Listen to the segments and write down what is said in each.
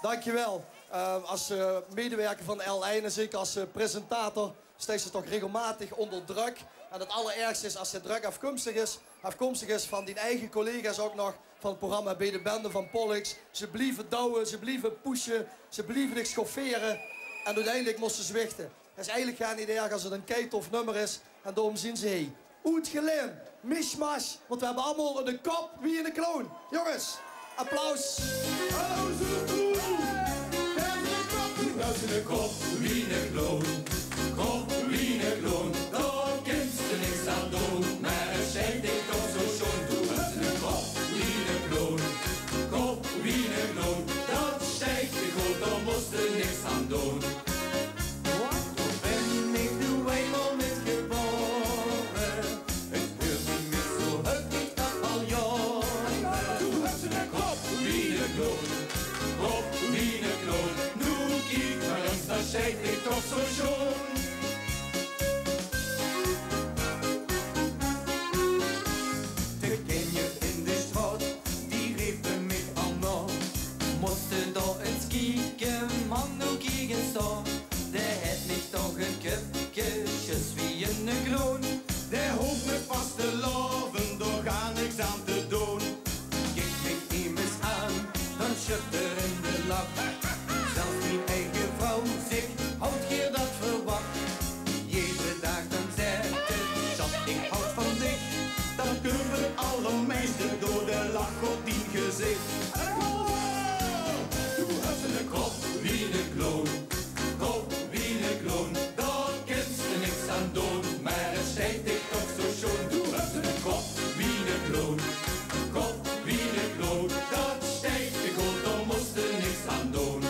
Dankjewel. Als medewerker van L1 en zeker als presentator steekt ze toch regelmatig onder druk. En het allerergste is als ze druk afkomstig is van die eigen collega's ook nog van het programma Bij de Bende van Pollux. Ze blieven douwen, ze blieven pushen, ze blieven zich schofferen. En uiteindelijk moesten ze zwichten. Het is eigenlijk geen idee als het een keitof nummer is. En daarom zien ze hey. Oet gelin, mishmash. Want we hebben allemaal de kop wie in de kloon. Jongens, applaus. Uit de kop, wie een kloon, kop, wie een kloon, daar kunst er niks aan doen, maar het schijnt ik toch zo schoon. Doe uit de kop, wie een kloon, kop, wie een kloon, dat stijgt de goed, daar moest er niks aan doen. Toch ben ik nu eenmaal met geboren, het heurt niet meer zo, het is dat al jaren. Doe uit de kop, wie een kloon, kop, wie een kloon. Kijk maar eens, dat schijnt ik toch zo schoon. De kenjer in de straat, die riepen mij aan nog. Moesten daar eens kijken, man, hoe kijken staan. De het niet toch een kupjes wie een kroon. De hoeft me vast te loven, door ga niks aan te doen. Kijk mij immers aan, dan schudt er in de lach. Zelfs mijn eigen vrouw zegt, houd je dat verwacht. Iedere dag dan zegt het, schat, ik houd van dich. Dan kunnen we alle meisjes door de lach op die gezicht. Doe uit de kop, wie een kloon, kop, wie een kloon. Daar kent ze niks aan doen, maar het schijnt ik toch zo schoon. Doe uit de kop, wie een kloon, kop, wie een kloon. Dat stijgt de goed, daar moest er niks aan doen.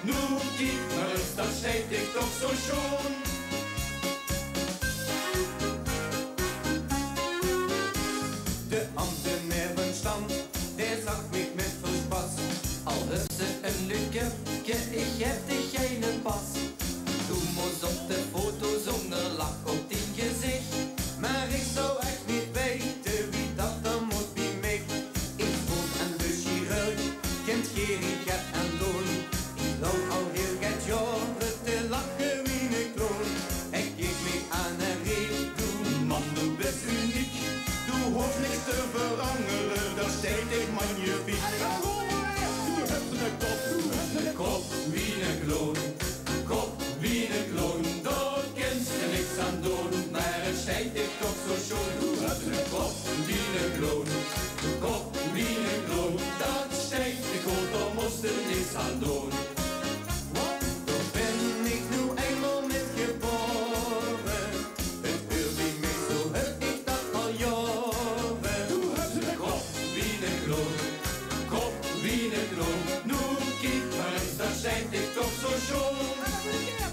Nu kijk maar eens, dat schijnt ik toch zo schoon. De ambtenaren stand, der zag mij met verspas. Al heeft ze een lukje, ik heb de geen pas. Toen moest op de foto zonder lach op die gezicht. Maar ik zou echt niet weten wie dat dan moet bij mij. Ik voel een chirurg, kent Gerika en Loon. Nou al heel het jaren te lachen wie ik troon. En keek me aan en riep, doe man, du bent uniek. Du hoeft niks te veranderen, dat steekt ik magnifiek. Du hebt een kop, du hebt een kop, wie een kloon. Kop, wie een kloon, daar kent je niks aan doen. Maar het steekt ik toch zo schoon. Du hebt een kop, wie een kloon. Kop, wie een kloon, dat steekt ik goed, daar moest er niks aan doen. Nu kijk maar eens, dat schijnt ik toch zo schoon.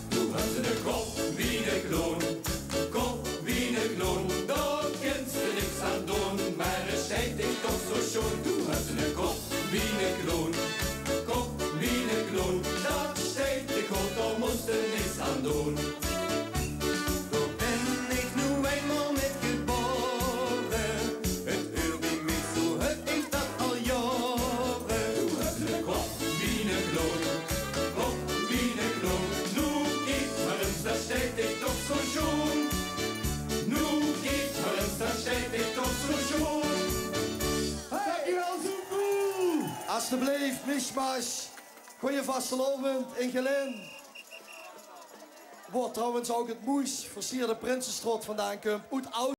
Doe uit de kop, wie een kloon, kop, wie een kloon. Daar kent ze niks aan doen, maar het schijnt ik toch zo schoon. Doe uit de kop, wie een kloon, kop, wie een kloon. Dat schijnt ik goed, daar moest er niks aan doen. Toch ben ik nu eenmaal met geboren. Het uur bij mij zo, het is dat al jaren. Dat steekt ik toch zo schoon. Nu kijk maar eens, dat steekt ik toch zo schoon. Dankjewel, Zoekoe. Alsjeblieft, mishmash. Goeie vastelovend in Gelin. Wordt trouwens ook het moes versierde Prinsenstrot vandaan komt. Oud oud.